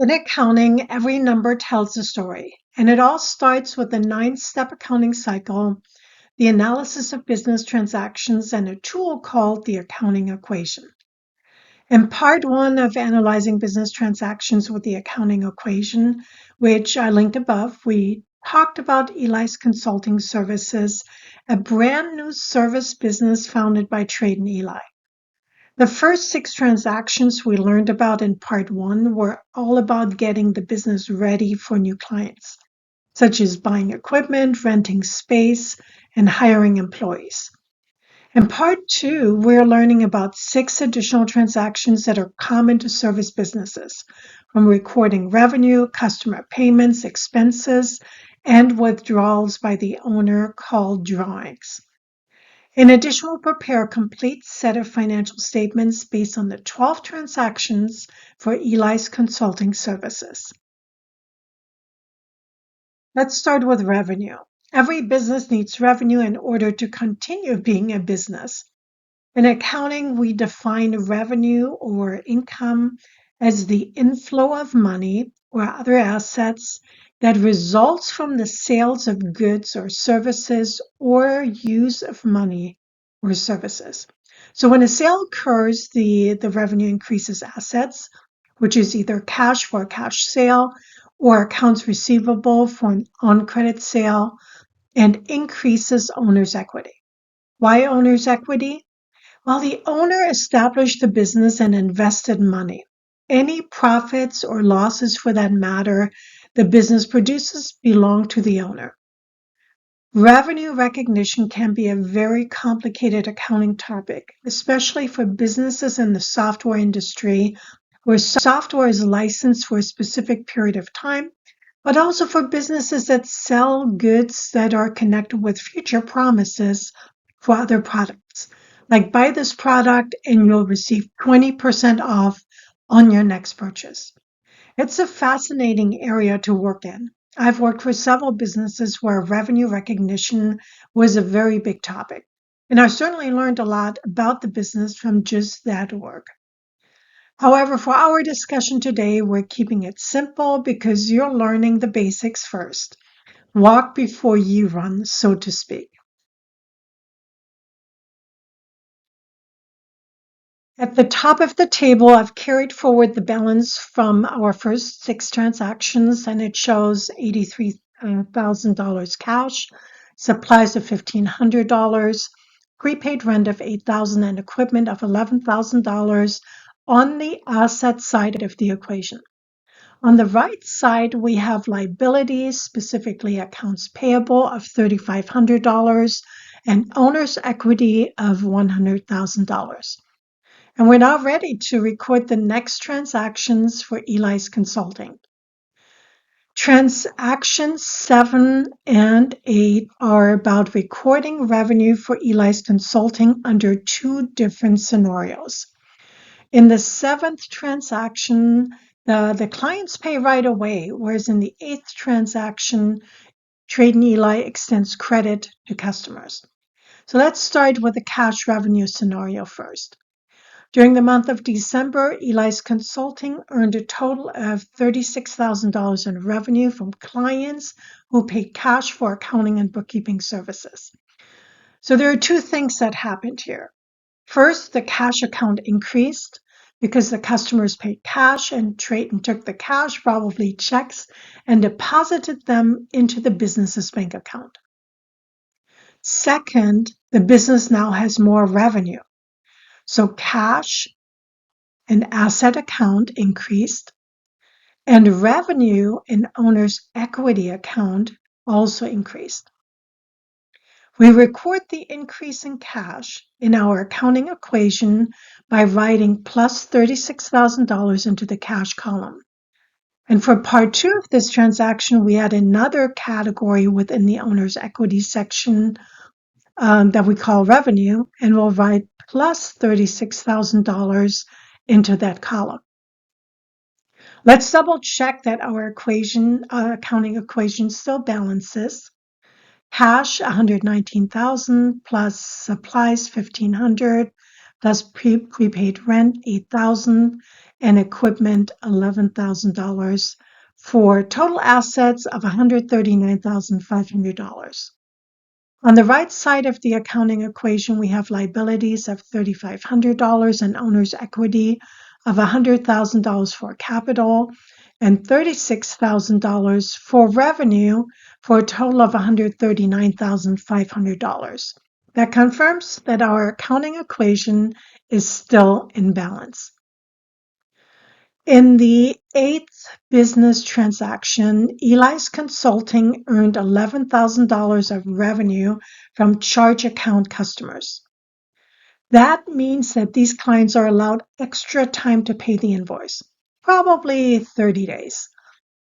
In accounting, every number tells a story, and it all starts with the 9-step accounting cycle, the analysis of business transactions, and a tool called the accounting equation. In part 1 of analyzing business transactions with the accounting equation, which I linked above, we talked about Eli's Consulting Services, a brand new service business founded by Trade and Eli. The first 6 transactions we learned about in part 1 were all about getting the business ready for new clients, such as buying equipment, renting space, and hiring employees. In part 2, we're learning about 6 additional transactions that are common to service businesses, from recording revenue, customer payments, expenses, and withdrawals by the owner called drawings. In addition, we'll prepare a complete set of financial statements based on the 12 transactions for Eli's Consulting Services. Let's start with revenue. Every business needs revenue in order to continue being a business. In accounting, we define revenue or income as the inflow of money or other assets that results from the sales of goods or services or use of money or services. So when a sale occurs, the revenue increases assets, which is either cash for a cash sale or accounts receivable for an on-credit sale, and increases owner's equity. Why owner's equity? Well, the owner established the business and invested money. Any profits or losses, for that matter, the business produces belong to the owner. Revenue recognition can be a very complicated accounting topic, especially for businesses in the software industry, where software is licensed for a specific period of time, but also for businesses that sell goods that are connected with future promises for other products. Like, buy this product and you'll receive 20% off on your next purchase. It's a fascinating area to work in. I've worked for several businesses where revenue recognition was a very big topic, and I certainly learned a lot about the business from just that work. However, for our discussion today, we're keeping it simple because you're learning the basics first. Walk before you run, so to speak. At the top of the table, I've carried forward the balance from our first 6 transactions, and it shows $83,000 cash, supplies of $1,500, prepaid rent of $8,000, and equipment of $11,000 on the asset side of the equation. On the right side, we have liabilities, specifically accounts payable of $3,500 and owner's equity of $100,000. And we're now ready to record the next transactions for Eli's Consulting. Transactions 7 and 8 are about recording revenue for Eli's Consulting under 2 different scenarios. In the 7th transaction, the clients pay right away, whereas in the 8th transaction, Trade and Eli extends credit to customers. So let's start with the cash revenue scenario first. During the month of December, Eli's Consulting earned a total of $36,000 in revenue from clients who paid cash for accounting and bookkeeping services. So there are 2 things that happened here. First, the cash account increased because the customers paid cash and Trayton took the cash, probably checks, and deposited them into the business's bank account. Second, the business now has more revenue. So cash and asset account increased, and revenue in owner's equity account also increased. We record the increase in cash in our accounting equation by writing plus $36,000 into the cash column. And for part 2 of this transaction, we add another category within the owner's equity section that we call revenue, and we'll write plus $36,000 into that column. Let's double check that our accounting equation still balances. Cash $119,000 plus supplies $1,500 plus prepaid rent $8,000 and equipment $11,000 for total assets of $139,500. On the right side of the accounting equation, we have liabilities of $3,500 and owner's equity of $100,000 for capital and $36,000 for revenue for a total of $139,500. That confirms that our accounting equation is still in balance. In the eighth business transaction, Eli's Consulting earned $11,000 of revenue from charge account customers. That means that these clients are allowed extra time to pay the invoice, probably 30 days.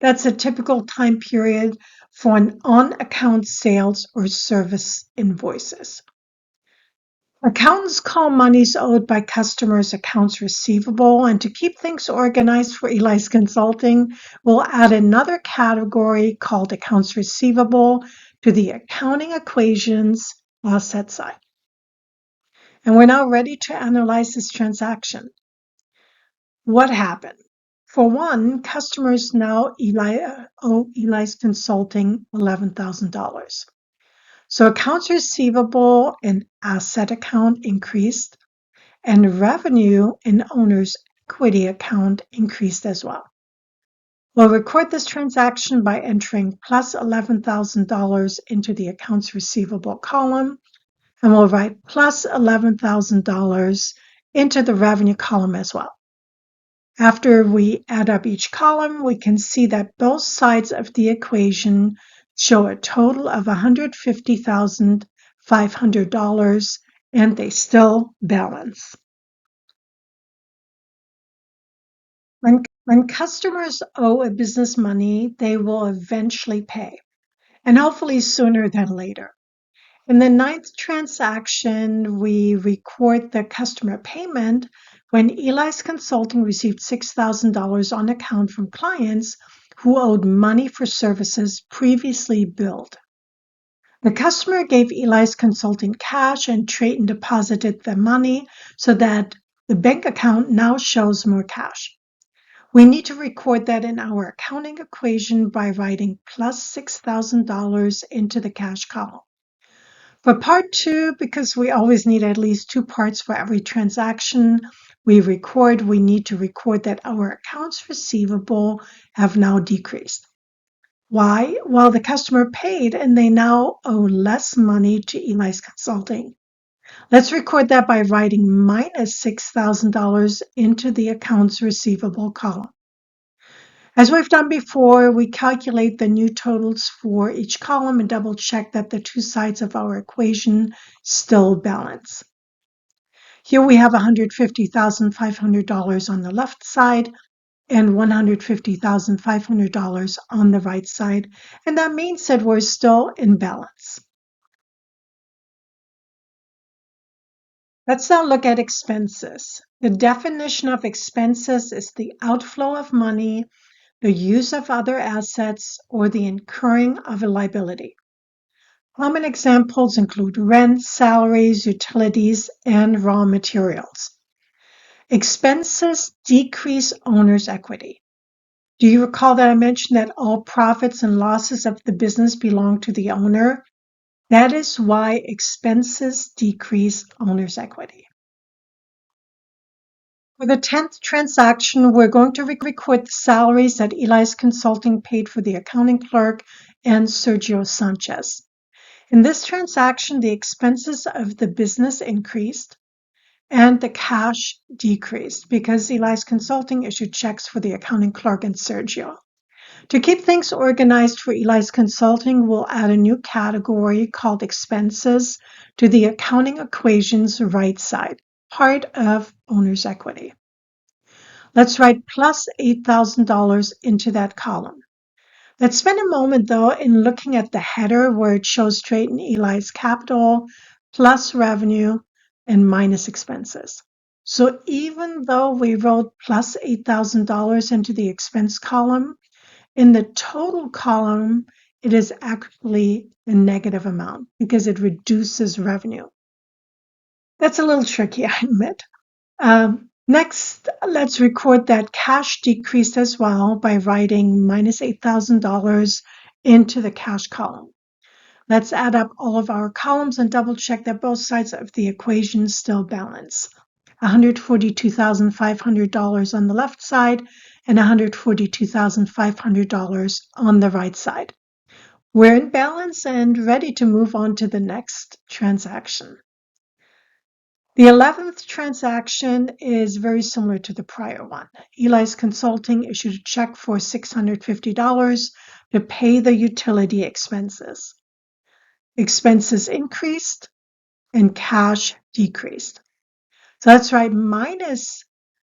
That's a typical time period for an on-account sales or service invoices. Accountants call monies owed by customers accounts receivable, and to keep things organized for Eli's Consulting, we'll add another category called accounts receivable to the accounting equation's asset side. And we're now ready to analyze this transaction. What happened? For one, customers now owe Eli's Consulting $11,000. So accounts receivable and asset account increased, and revenue in owner's equity account increased as well. We'll record this transaction by entering plus $11,000 into the accounts receivable column, and we'll write plus $11,000 into the revenue column as well. After we add up each column, we can see that both sides of the equation show a total of $150,500, and they still balance. When customers owe a business money, they will eventually pay, and hopefully sooner than later. In the ninth transaction, we record the customer payment when Eli's Consulting received $6,000 on account from clients who owed money for services previously billed. The customer gave Eli's Consulting cash and Trayton deposited the money so that the bank account now shows more cash. We need to record that in our accounting equation by writing plus $6,000 into the cash column. For part 2, because we always need at least 2 parts for every transaction we need to record that our accounts receivable have now decreased. Why? Well, the customer paid and they now owe less money to Eli's Consulting. Let's record that by writing minus $6,000 into the accounts receivable column. As we've done before, we calculate the new totals for each column and double check that the two sides of our equation still balance. Here we have $150,500 on the left side and $150,500 on the right side, and that means that we're still in balance. Let's now look at expenses. The definition of expenses is the outflow of money, the use of other assets, or the incurring of a liability. Common examples include rent, salaries, utilities, and raw materials. Expenses decrease owner's equity. Do you recall that I mentioned that all profits and losses of the business belong to the owner? That is why expenses decrease owner's equity. For the 10th transaction, we're going to record the salaries that Eli's Consulting paid for the accounting clerk and Sergio Sanchez. In this transaction, the expenses of the business increased and the cash decreased because Eli's Consulting issued checks for the accounting clerk and Sergio. To keep things organized for Eli's Consulting, we'll add a new category called expenses to the accounting equation's right side, part of owner's equity. Let's write plus $8,000 into that column. Let's spend a moment, though, in looking at the header where it shows Trayton Eli's capital plus revenue and minus expenses. So even though we wrote plus $8,000 into the expense column, in the total column, it is actually a negative amount because it reduces revenue. That's a little tricky, I admit. Next, let's record that cash decreased as well by writing minus $8,000 into the cash column. Let's add up all of our columns and double check that both sides of the equation still balance. $142,500 on the left side and $142,500 on the right side. We're in balance and ready to move on to the next transaction. The 11th transaction is very similar to the prior one. Eli's Consulting issued a check for $650 to pay the utility expenses. Expenses increased and cash decreased. So that's right, minus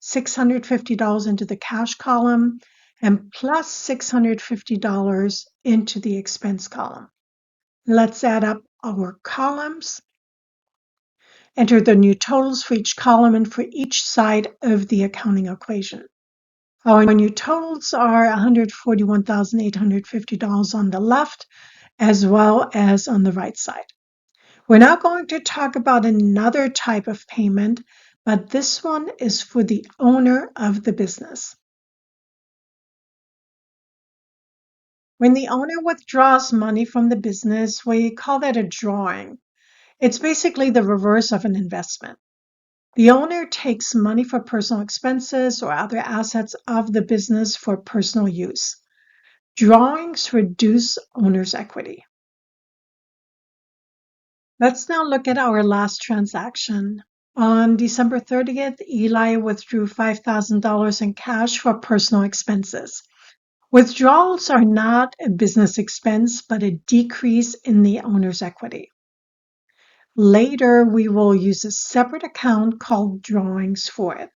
$650 into the cash column and plus $650 into the expense column. Let's add up our columns. Enter the new totals for each column and for each side of the accounting equation. Our new totals are $141,850 on the left as well as on the right side. We're now going to talk about another type of payment, but this one is for the owner of the business. When the owner withdraws money from the business, we call that a drawing. It's basically the reverse of an investment. The owner takes money for personal expenses or other assets of the business for personal use. Drawings reduce owner's equity. Let's now look at our last transaction. On December 30th, Eli withdrew $5,000 in cash for personal expenses. Withdrawals are not a business expense, but a decrease in the owner's equity. Later, we will use a separate account called drawings for it.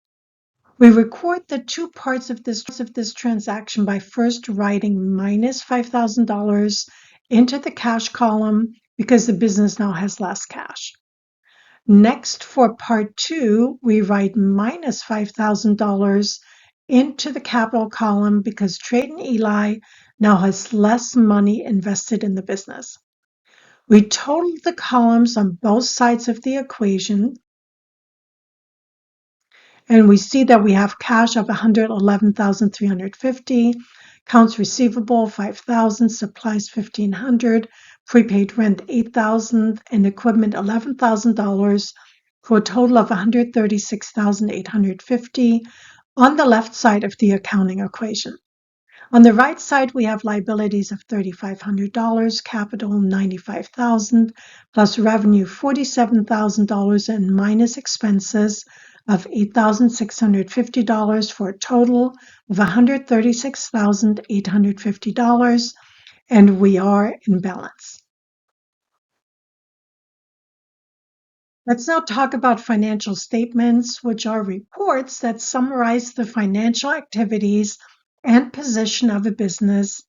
We record the two parts of this transaction by first writing minus $5,000 into the cash column because the business now has less cash. Next, for part 2, we write minus $5,000 into the capital column because Trade and Eli now has less money invested in the business. We total the columns on both sides of the equation, and we see that we have cash of $111,350, accounts receivable $5,000, supplies $1,500, prepaid rent $8,000, and equipment $11,000 for a total of $136,850 on the left side of the accounting equation. On the right side, we have liabilities of $3,500, capital $95,000, plus revenue $47,000, and minus expenses of $8,650 for a total of $136,850, and we are in balance. Let's now talk about financial statements, which are reports that summarize the financial activities and position of a business.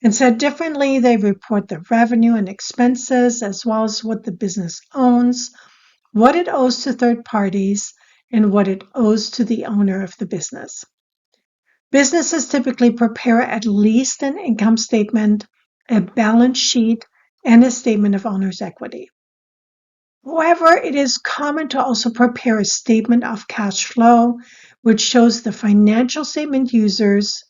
And said differently, they report the revenue and expenses as well as what the business owns, what it owes to third parties, and what it owes to the owner of the business. Businesses typically prepare at least an income statement, a balance sheet, and a statement of owner's equity. However, it is common to also prepare a statement of cash flow, which shows the financial statement users,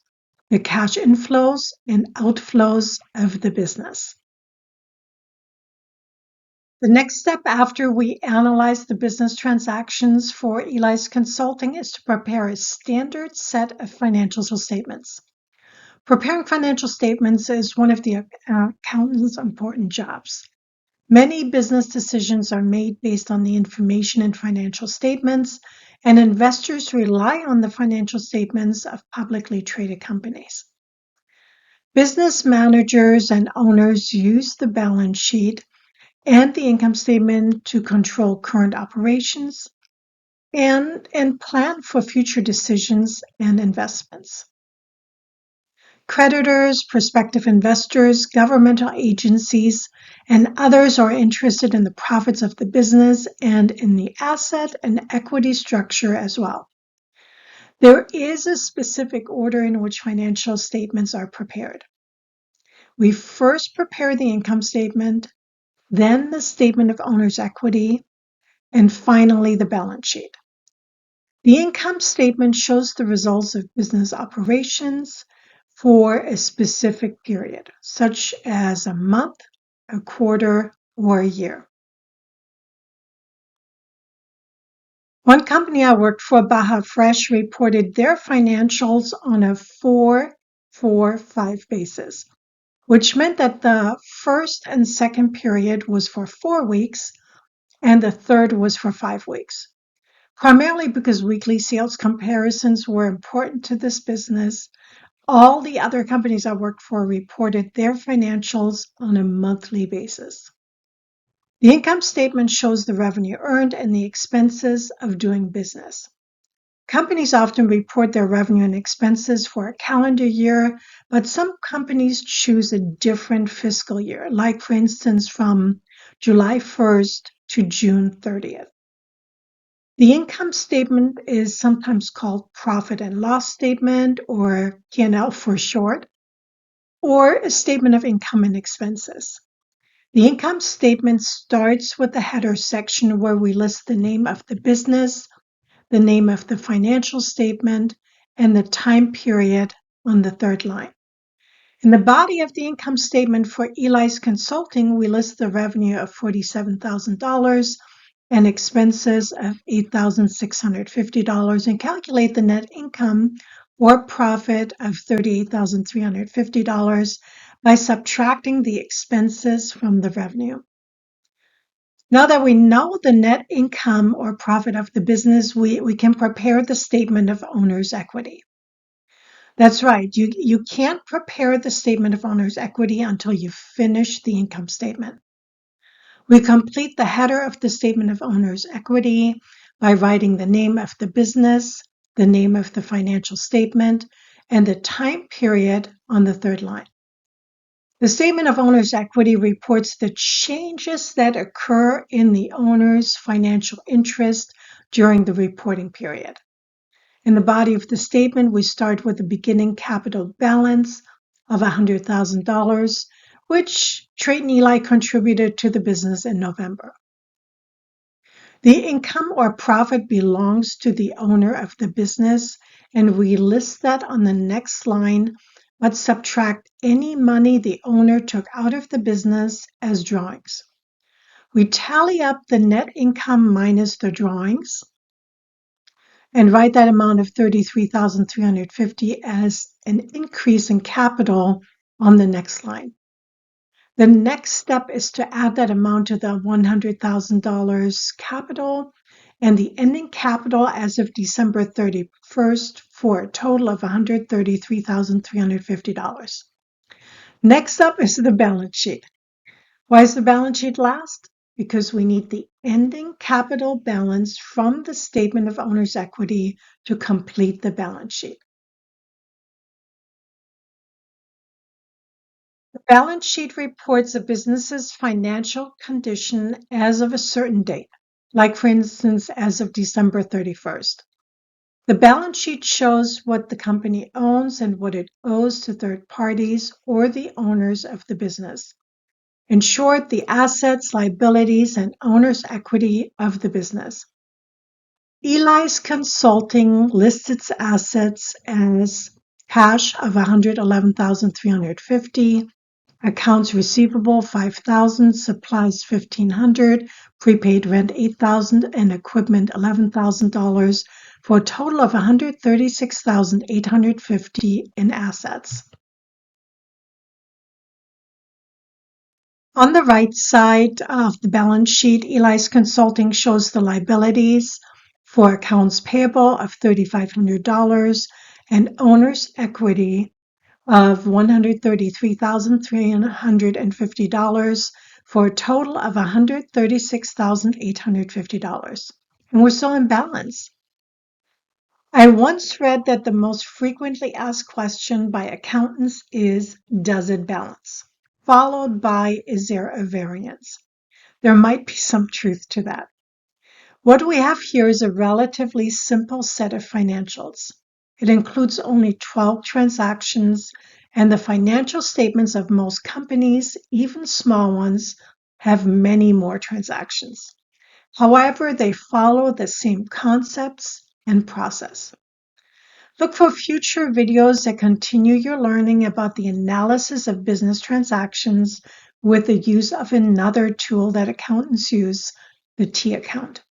the cash inflows and outflows of the business. The next step after we analyze the business transactions for Eli's Consulting is to prepare a standard set of financial statements. Preparing financial statements is one of the accountant's important jobs. Many business decisions are made based on the information in financial statements, and investors rely on the financial statements of publicly traded companies. Business managers and owners use the balance sheet and the income statement to control current operations and plan for future decisions and investments. Creditors, prospective investors, governmental agencies, and others are interested in the profits of the business and in the asset and equity structure as well. There is a specific order in which financial statements are prepared. We first prepare the income statement, then the statement of owner's equity, And finally, the balance sheet. The income statement shows the results of business operations for a specific period, such as a month, a quarter, or a year. One company I worked for, Baja Fresh, reported their financials on a 4-4-5 basis, which meant that the first and second period was for 4 weeks and the third was for 5 weeks. Primarily because weekly sales comparisons were important to this business, all the other companies I worked for reported their financials on a monthly basis. The income statement shows the revenue earned and the expenses of doing business. Companies often report their revenue and expenses for a calendar year, but some companies choose a different fiscal year, like for instance from July 1st to June 30th. The income statement is sometimes called profit and loss statement, or P&L for short, or a statement of income and expenses. The income statement starts with the header section where we list the name of the business, the name of the financial statement, and the time period on the third line. In the body of the income statement for Eli's Consulting, we list the revenue of $47,000 and expenses of $8,650 and calculate the net income or profit of $38,350 by subtracting the expenses from the revenue. Now that we know the net income or profit of the business, we can prepare the statement of owner's equity. That's right. You can't prepare the statement of owner's equity until you finish the income statement. We complete the header of the statement of owner's equity by writing the name of the business, the name of the financial statement, and the time period on the third line. The statement of owner's equity reports the changes that occur in the owner's financial interest during the reporting period. In the body of the statement, we start with the beginning capital balance of $100,000, which Trade and Eli contributed to the business in November. The income or profit belongs to the owner of the business, and we list that on the next line, but subtract any money the owner took out of the business as drawings. We tally up the net income minus the drawings and write that amount of $33,350 as an increase in capital on the next line. The next step is to add that amount to the $100,000 capital and the ending capital as of December 31st for a total of $133,350. Next up is the balance sheet. Why is the balance sheet last? Because we need the ending capital balance from the statement of owner's equity to complete the balance sheet. The balance sheet reports a business's financial condition as of a certain date, like for instance, as of December 31st. The balance sheet shows what the company owns and what it owes to third parties or the owners of the business. In short, the assets, liabilities, and owner's equity of the business. Eli's Consulting lists its assets as cash of $111,350, accounts receivable $5,000, supplies $1,500, prepaid rent $8,000, and equipment $11,000 for a total of $136,850 in assets. On the right side of the balance sheet, Eli's Consulting shows the liabilities for accounts payable of $3,500 and owner's equity of $133,350 for a total of $136,850. And we're still in balance. I once read that the most frequently asked question by accountants is, does it balance? Followed by, is there a variance? There might be some truth to that. What we have here is a relatively simple set of financials. It includes only 12 transactions, and the financial statements of most companies, even small ones, have many more transactions. However, they follow the same concepts and process. Look for future videos that continue your learning about the analysis of business transactions with the use of another tool that accountants use, the T account.